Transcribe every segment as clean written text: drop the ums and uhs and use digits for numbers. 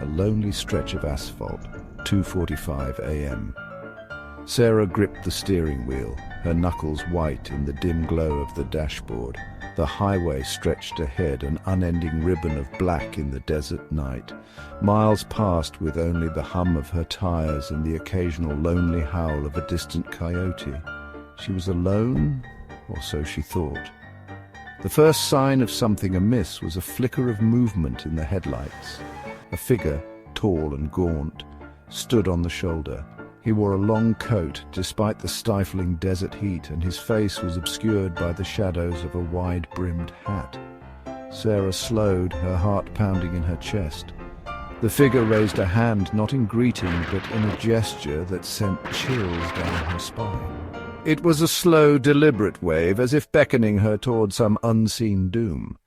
a lonely stretch of asphalt, 2:45 a.m. Sarah gripped the steering wheel, her knuckles white in the dim glow of the dashboard. The highway stretched ahead, an unending ribbon of black in the desert night. Miles passed with only the hum of her tires and the occasional lonely howl of a distant coyote. She was alone, or so she thought. The first sign of something amiss was a flicker of movement in the headlights. A figure, tall and gaunt, stood on the shoulder. He wore a long coat, despite the stifling desert heat, and his face was obscured by the shadows of a wide-brimmed hat. Sarah slowed, her heart pounding in her chest. The figure raised a hand, not in greeting, but in a gesture that sent chills down her spine. It was a slow, deliberate wave, as if beckoning her toward some unseen doom.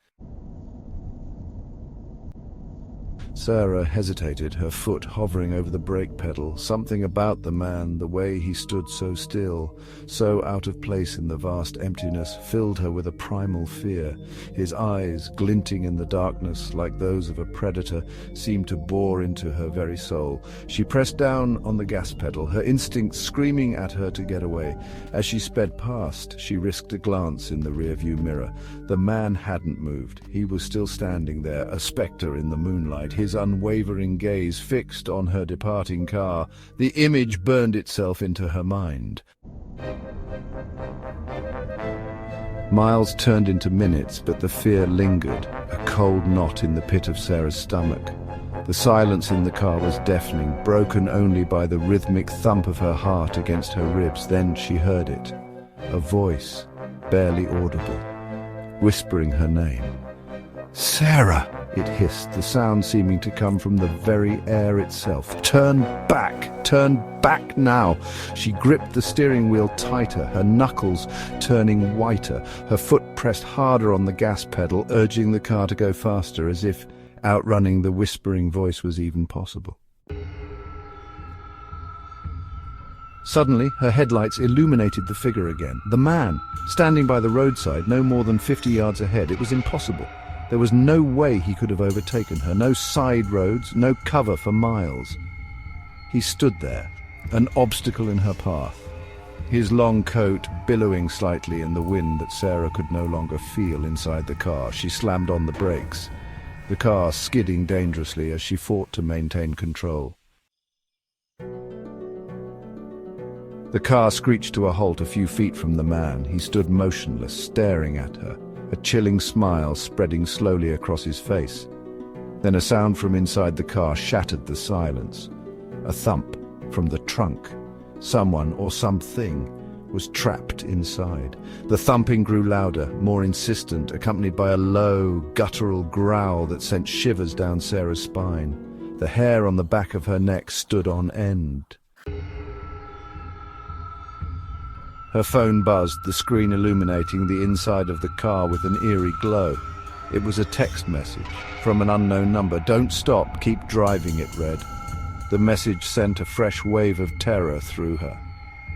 Sarah hesitated, her foot hovering over the brake pedal. Something about the man, the way he stood so still, so out of place in the vast emptiness, filled her with a primal fear. His eyes, glinting in the darkness like those of a predator, seemed to bore into her very soul. She pressed down on the gas pedal, her instincts screaming at her to get away. As she sped past, she risked a glance in the rearview mirror. The man hadn't moved. He was still standing there, a spectre in the moonlight, his unwavering gaze fixed on her departing car. The image burned itself into her mind. Miles turned into minutes, but the fear lingered, a cold knot in the pit of Sarah's stomach. The silence in the car was deafening, broken only by the rhythmic thump of her heart against her ribs. Then she heard it, a voice, barely audible, whispering her name. "Sarah!" it hissed, the sound seeming to come from the very air itself. Turn back now!" She gripped the steering wheel tighter, her knuckles turning whiter, her foot pressed harder on the gas pedal, urging the car to go faster, as if outrunning the whispering voice was even possible. Suddenly, her headlights illuminated the figure again. The man, standing by the roadside, no more than 50 yards ahead. It was impossible. There was no way he could have overtaken her, no side roads, no cover for miles. He stood there, an obstacle in her path, his long coat billowing slightly in the wind that Sarah could no longer feel inside the car. She slammed on the brakes, the car skidding dangerously as she fought to maintain control. The car screeched to a halt a few feet from the man. He stood motionless, staring at her, a chilling smile spreading slowly across his face. Then a sound from inside the car shattered the silence. A thump from the trunk. Someone or something was trapped inside. The thumping grew louder, more insistent, accompanied by a low, guttural growl that sent shivers down Sarah's spine. The hair on the back of her neck stood on end. Her phone buzzed, the screen illuminating the inside of the car with an eerie glow. It was a text message from an unknown number. "Don't stop, keep driving," it read. The message sent a fresh wave of terror through her.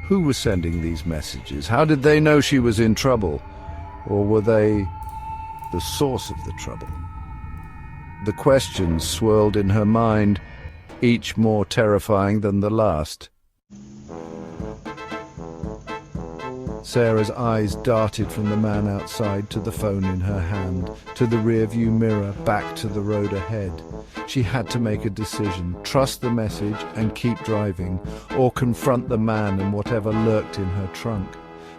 Who was sending these messages? How did they know she was in trouble? Or were they the source of the trouble? The questions swirled in her mind, each more terrifying than the last. Sarah's eyes darted from the man outside to the phone in her hand, to the rearview mirror, back to the road ahead. She had to make a decision: trust the message and keep driving, or confront the man and whatever lurked in her trunk.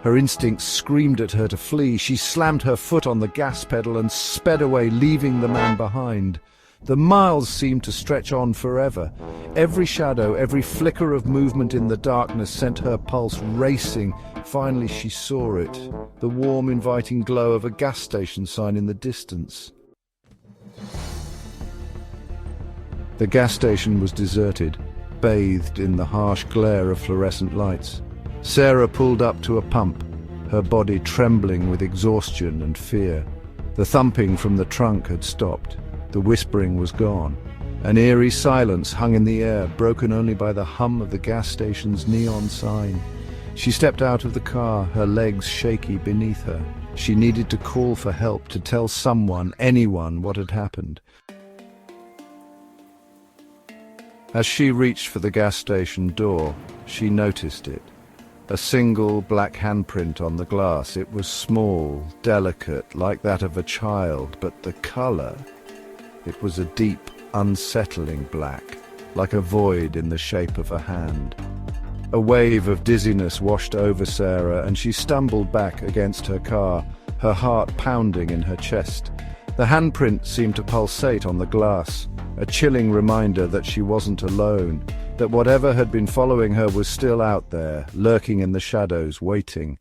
Her instincts screamed at her to flee. She slammed her foot on the gas pedal and sped away, leaving the man behind. The miles seemed to stretch on forever. Every shadow, every flicker of movement in the darkness sent her pulse racing. Finally she saw it, the warm, inviting glow of a gas station sign in the distance. The gas station was deserted, bathed in the harsh glare of fluorescent lights. Sarah pulled up to a pump, her body trembling with exhaustion and fear. The thumping from the trunk had stopped. The whispering was gone. An eerie silence hung in the air, broken only by the hum of the gas station's neon sign. She stepped out of the car, her legs shaky beneath her. She needed to call for help, to tell someone, anyone, what had happened. As she reached for the gas station door, she noticed it. A single black handprint on the glass. It was small, delicate, like that of a child, but the color, it was a deep, unsettling black, like a void in the shape of a hand. A wave of dizziness washed over Sarah, and she stumbled back against her car, her heart pounding in her chest. The handprint seemed to pulsate on the glass, a chilling reminder that she wasn't alone, that whatever had been following her was still out there, lurking in the shadows, waiting.